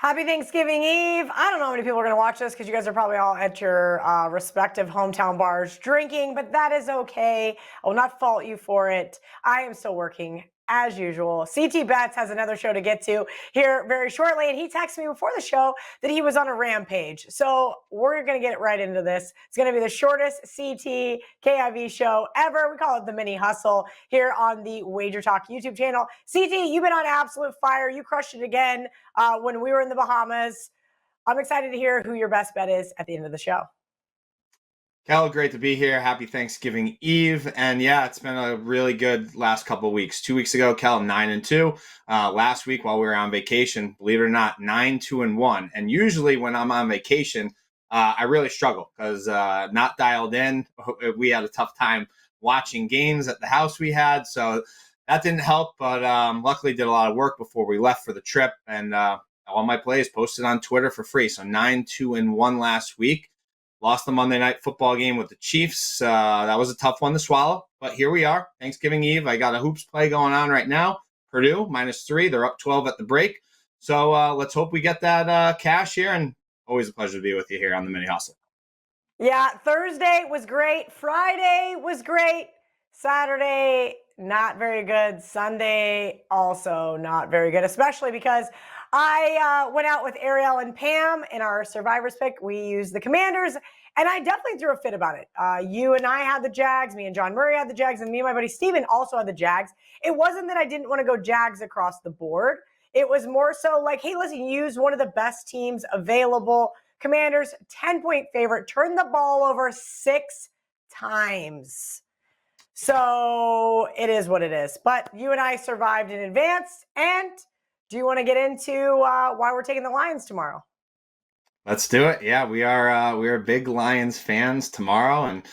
Happy Thanksgiving Eve. I don't know how many people are going to watch this because you guys are probably all at your respective hometown bars drinking, but that is okay. I will not fault you for it. I am still working as usual. CT Betts has another show to get to here very shortly, and he texted me before the show that he was on a rampage. So we're going to get right into this. It's going to be the shortest CT KIV show ever. We call it the Mini Hustle here on the WagerTalk YouTube channel. CT, you've been on absolute fire. You crushed it again when we were in the Bahamas. I'm excited to hear who your best bet is at the end of the show. Cal, great to be here. Happy Thanksgiving Eve. And yeah, it's been a really good last couple of weeks. 2 weeks ago, Cal, 9-2. Last week while we were on vacation, believe it or not, 9-1. And usually when I'm on vacation, I really struggle because not dialed in. We had a tough time watching games at the house we had. So that didn't help, but luckily did a lot of work before we left for the trip. And all my plays posted on Twitter for free. So 9-1 last week. Lost the Monday night football game with the Chiefs. That was a tough one to swallow, but here we are, Thanksgiving Eve. I got a hoops play going on right now. Purdue, -3. They're up 12 at the break. So let's hope we get that cash here, and always a pleasure to be with you here on the Mini Hustle. Yeah, Thursday was great. Friday was great. Saturday, not very good. Sunday, also not very good, especially because I went out with Ariel and Pam in our Survivors pick. We used the Commanders, and I definitely threw a fit about it. You and I had the Jags. Me and John Murray had the Jags, and me and my buddy Steven also had the Jags. It wasn't that I didn't want to go Jags across the board. It was more so like, hey, listen, use one of the best teams available. Commanders, 10-point favorite, turned the ball over 6 times. So it is what it is. But you and I survived in advance. And do you want to get into why we're taking the Lions tomorrow? Let's do it. Yeah, we are big Lions fans tomorrow, and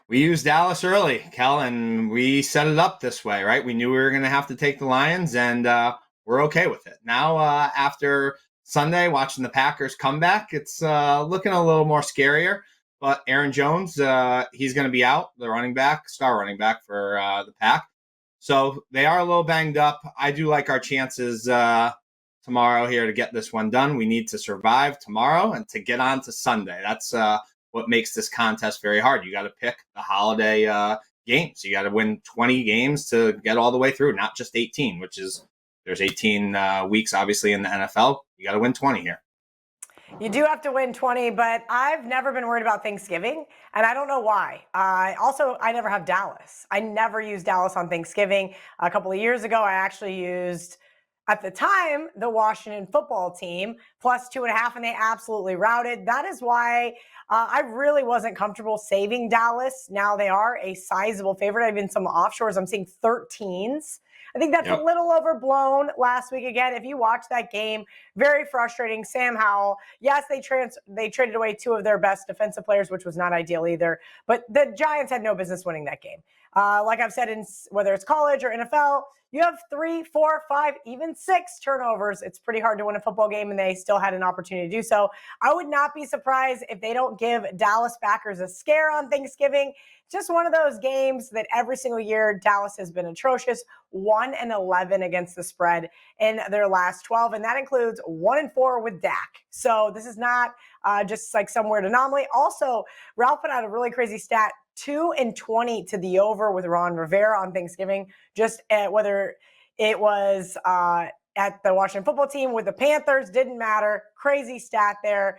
we used Dallas early, Kel, and we set it up this way, right? We knew we were going to have to take the Lions, and we're okay with it. Now, after Sunday, watching the Packers come back, it's looking a little more scarier. But Aaron Jones, he's going to be out, the running back, star running back for the Pack. So they are a little banged up. I do like our chances tomorrow here to get this one done. We need to survive tomorrow and to get on to Sunday. That's what makes this contest very hard. You got to pick the holiday games. You got to win 20 games to get all the way through, not just 18, which is there's 18 weeks, obviously, in the NFL. You got to win 20 here. You do have to win 20, but I've never been worried about Thanksgiving, and I don't know why. I never have Dallas. I never used Dallas on Thanksgiving. A couple of years ago, I actually used, at the time, the Washington football team, +2.5, and they absolutely routed. That is why I really wasn't comfortable saving Dallas. Now they are a sizable favorite. I've been some offshores. I'm seeing 13s. I think that's a little overblown last week. Again, if you watch that game, very frustrating. Sam Howell, yes, they traded away 2 of their best defensive players, which was not ideal either. But the Giants had no business winning that game. Like I've said, whether it's college or NFL, you have 3, 4, 5, even 6 turnovers. It's pretty hard to win a football game, and they still had an opportunity to do so. I would not be surprised if they don't give Dallas Packers a scare on Thanksgiving. Just one of those games that every single year Dallas has been atrocious, 1-11 against the spread in their last 12, and that includes 1-4 with Dak. So this is not just like some weird anomaly. Also, Ralph put out a really crazy stat: 2-20 to the over with Ron Rivera on Thanksgiving. Just whether it was at the Washington football team with the Panthers, didn't matter. Crazy stat there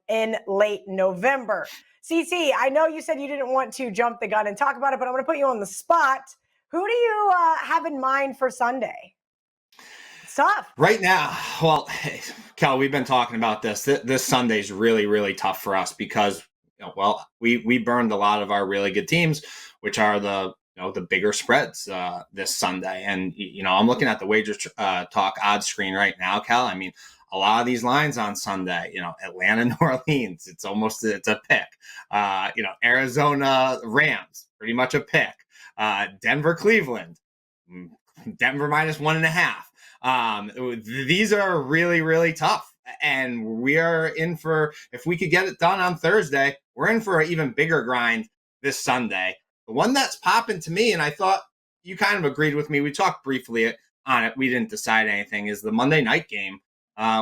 in late November. CC, I know you said you didn't want to jump the gun and talk about it, but I'm going to put you on the spot. Who do you have in mind for Sunday? It's tough. Right now, well, Kel, we've been talking about this. This Sunday is really, really tough for us because, we burned a lot of our really good teams, which are the bigger spreads this Sunday. And, I'm looking at the WagerTalk odds screen right now, Kel. I mean, a lot of these lines on Sunday, Atlanta, New Orleans, it's a pick. Arizona Rams, pretty much a pick. Denver, Cleveland, Denver -1.5. These are really, really tough. And we are in for, if we could get it done on Thursday, we're in for an even bigger grind this Sunday. The one that's popping to me, and I thought you kind of agreed with me, we talked briefly on it, we didn't decide anything, is the Monday night game.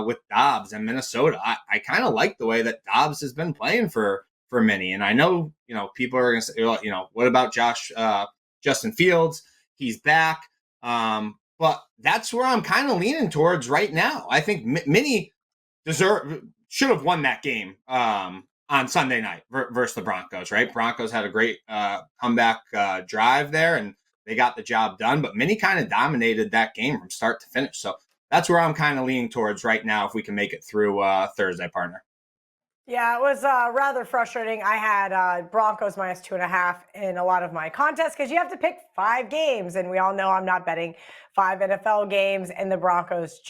with Dobbs and Minnesota. I kind of like the way that Dobbs has been playing for many. And I know, people are going to say, well, what about Justin Fields? He's back. But that's where I'm kind of leaning towards right now. I think Mini should have won that game on Sunday night versus the Broncos, right? Broncos had a great comeback drive there, and they got the job done. But Mini kind of dominated that game from start to finish. So that's where I'm kind of leaning towards right now if we can make it through Thursday, partner. Yeah, it was rather frustrating. I had Broncos minus 2.5 in a lot of my contests because you have to pick 5 games, and we all know I'm not betting 5 NFL games, and the Broncos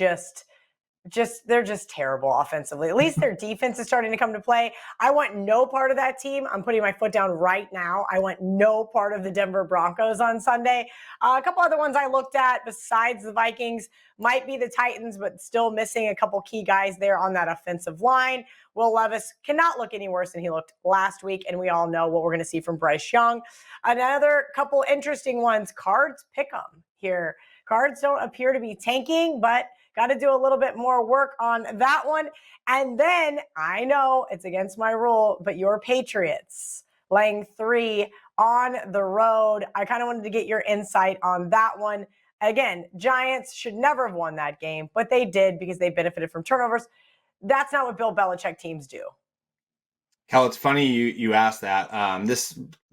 they're just terrible offensively. At least their defense is starting to come to play. I want no part of that team. I'm putting my foot down right now. I want no part of the Denver Broncos on Sunday. A couple other ones I looked at besides the Vikings might be the Titans, but still missing a couple key guys there on that offensive line. Will Levis cannot look any worse than he looked last week, and we all know what we're going to see from Bryce Young. Another couple interesting ones, Cards pick 'em here. Cards don't appear to be tanking, but got to do a little bit more work on that one. And then I know it's against my rule, but your Patriots laying 3 on the road. I kind of wanted to get your insight on that one. Again, Giants should never have won that game, but they did because they benefited from turnovers. That's not what Bill Belichick teams do. Kel, it's funny you asked that.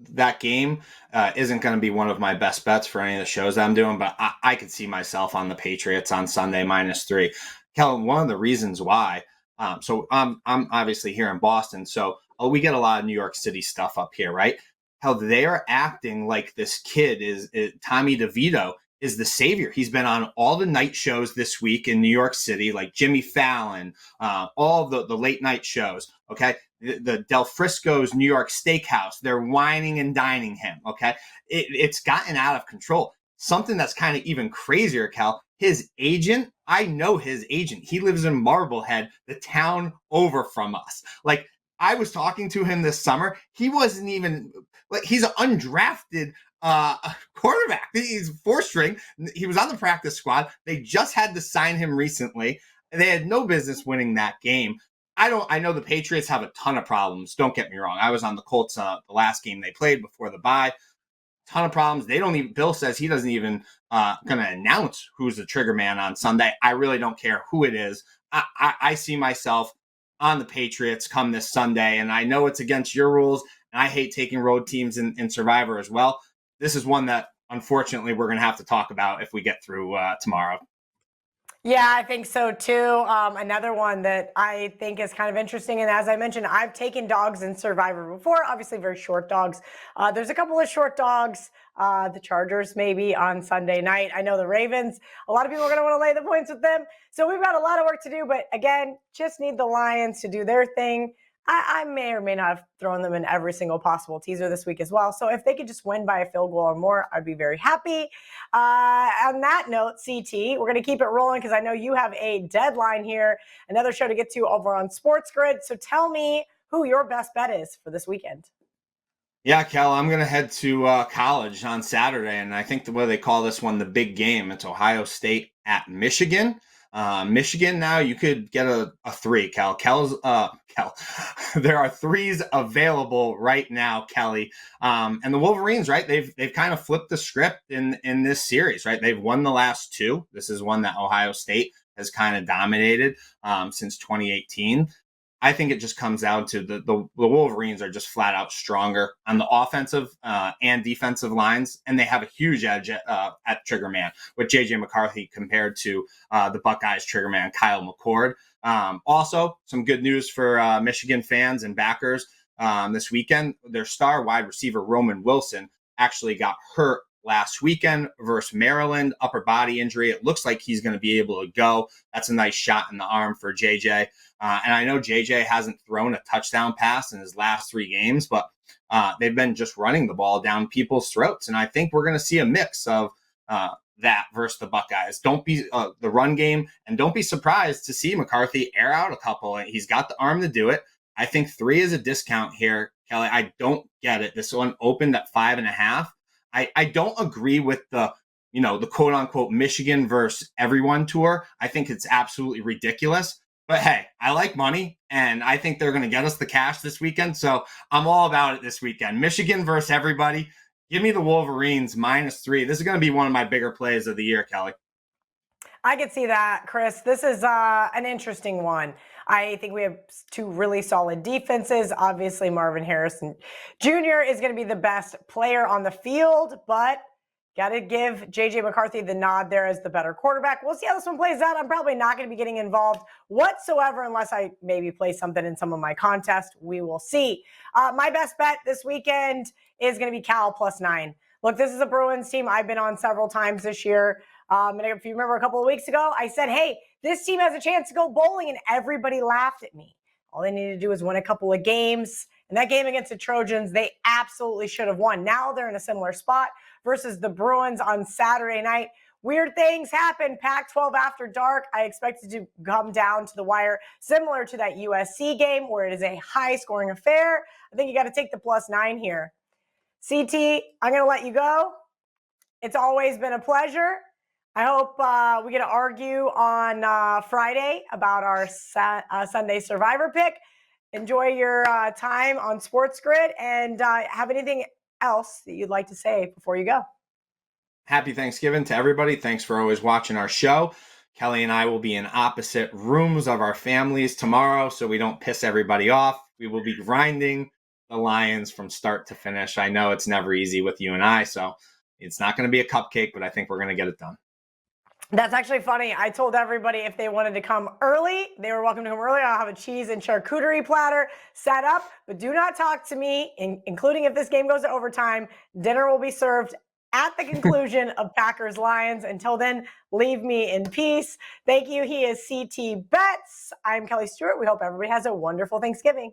That game isn't going to be one of my best bets for any of the shows that I'm doing, but I could see myself on the Patriots on Sunday -3. Kel, one of the reasons why. So I'm obviously here in Boston, so we get a lot of New York City stuff up here, right? How they are acting like this kid is Tommy DeVito is the savior. He's been on all the night shows this week in New York City, like Jimmy Fallon, all the late night shows. Okay. The Del Frisco's New York Steakhouse, they're whining and dining him. Okay. It's gotten out of control. Something that's kind of even crazier, Cal, his agent, I know his agent. He lives in Marblehead, the town over from us. Like, I was talking to him this summer. He wasn't even like, he's an undrafted quarterback. He's 4-string. He was on the practice squad. They just had to sign him recently. They had no business winning that game. I know the Patriots have a ton of problems. Don't get me wrong. I was on the Colts the last game they played before the bye. Ton of problems. They don't even. Bill says he doesn't even going to announce who's the trigger man on Sunday. I really don't care who it is. I see myself on the Patriots come this Sunday, and I know it's against your rules, and I hate taking road teams in Survivor as well. This is one that unfortunately we're going to have to talk about if we get through tomorrow. Yeah, I think so too. Another one that I think is kind of interesting, and as I mentioned, I've taken dogs in Survivor before, obviously very short dogs. There's a couple of short dogs, the Chargers maybe on Sunday night. I know the Ravens, a lot of people are going to want to lay the points with them. So we've got a lot of work to do, but again, just need the Lions to do their thing. I may or may not have thrown them in every single possible teaser this week as well. So if they could just win by a field goal or more, I'd be very happy. On that note, CT, we're going to keep it rolling because I know you have a deadline here, another show to get to over on Sports Grid. So tell me who your best bet is for this weekend. Yeah, Cal, I'm going to head to college on Saturday, and I think the way they call this one the big game, it's Ohio State at Michigan. Michigan now you could get a 3, Cal. There are 3s available right now, Kelly. And the Wolverines, right? They've kind of flipped the script in this series, right? They've won the last 2. This is one that Ohio State has kind of dominated since 2018. I think it just comes down to the Wolverines are just flat out stronger on the offensive and defensive lines, and they have a huge edge at trigger man with J.J. McCarthy compared to the Buckeyes trigger man Kyle McCord. Also, some good news for Michigan fans and backers this weekend. Their star wide receiver Roman Wilson actually got hurt last weekend versus Maryland, upper body injury. It looks like he's going to be able to go. That's a nice shot in the arm for JJ. And I know JJ hasn't thrown a touchdown pass in his last 3 games, but they've been just running the ball down people's throats. And I think we're going to see a mix of that versus the Buckeyes. Don't be the run game, and don't be surprised to see McCarthy air out a couple. He's got the arm to do it. I think 3 is a discount here, Kelly. I don't get it. This one opened at 5.5. I don't agree with the, the quote unquote Michigan versus everyone tour. I think it's absolutely ridiculous. But hey, I like money, and I think they're going to get us the cash this weekend. So I'm all about it this weekend. Michigan versus everybody. Give me the Wolverines -3. This is going to be one of my bigger plays of the year, Kelly. I can see that, Chris. This is an interesting one. I think we have two really solid defenses. Obviously, Marvin Harrison Jr. is going to be the best player on the field, but got to give J.J. McCarthy the nod there as the better quarterback. We'll see how this one plays out. I'm probably not going to be getting involved whatsoever unless I maybe play something in some of my contests. We will see. My best bet this weekend is going to be Cal +9. Look, this is a Bruins team I've been on several times this year. And if you remember a couple of weeks ago, I said, hey, this team has a chance to go bowling, and everybody laughed at me. All they needed to do was win a couple of games. And that game against the Trojans, they absolutely should have won. Now they're in a similar spot versus the Bruins on Saturday night. Weird things happen. Pac-12 after dark. I expect it to come down to the wire, similar to that USC game where it is a high-scoring affair. I think you got to take the +9 here. CT, I'm going to let you go. It's always been a pleasure. I hope we get to argue on Friday about our Sunday Survivor pick. Enjoy your time on Sports Grid, and have anything else that you'd like to say before you go? Happy Thanksgiving to everybody. Thanks for always watching our show. Kelly and I will be in opposite rooms of our families tomorrow, so we don't piss everybody off. We will be grinding the Lions from start to finish. I know it's never easy with you and I, so it's not going to be a cupcake, but I think we're going to get it done. That's actually funny. I told everybody if they wanted to come early, they were welcome to come early. I'll have a cheese and charcuterie platter set up, but do not talk to me, including if this game goes to overtime. Dinner will be served at the conclusion of Packers Lions. Until then, leave me in peace. Thank you. He is CT Betts. I'm Kelly Stewart. We hope everybody has a wonderful Thanksgiving.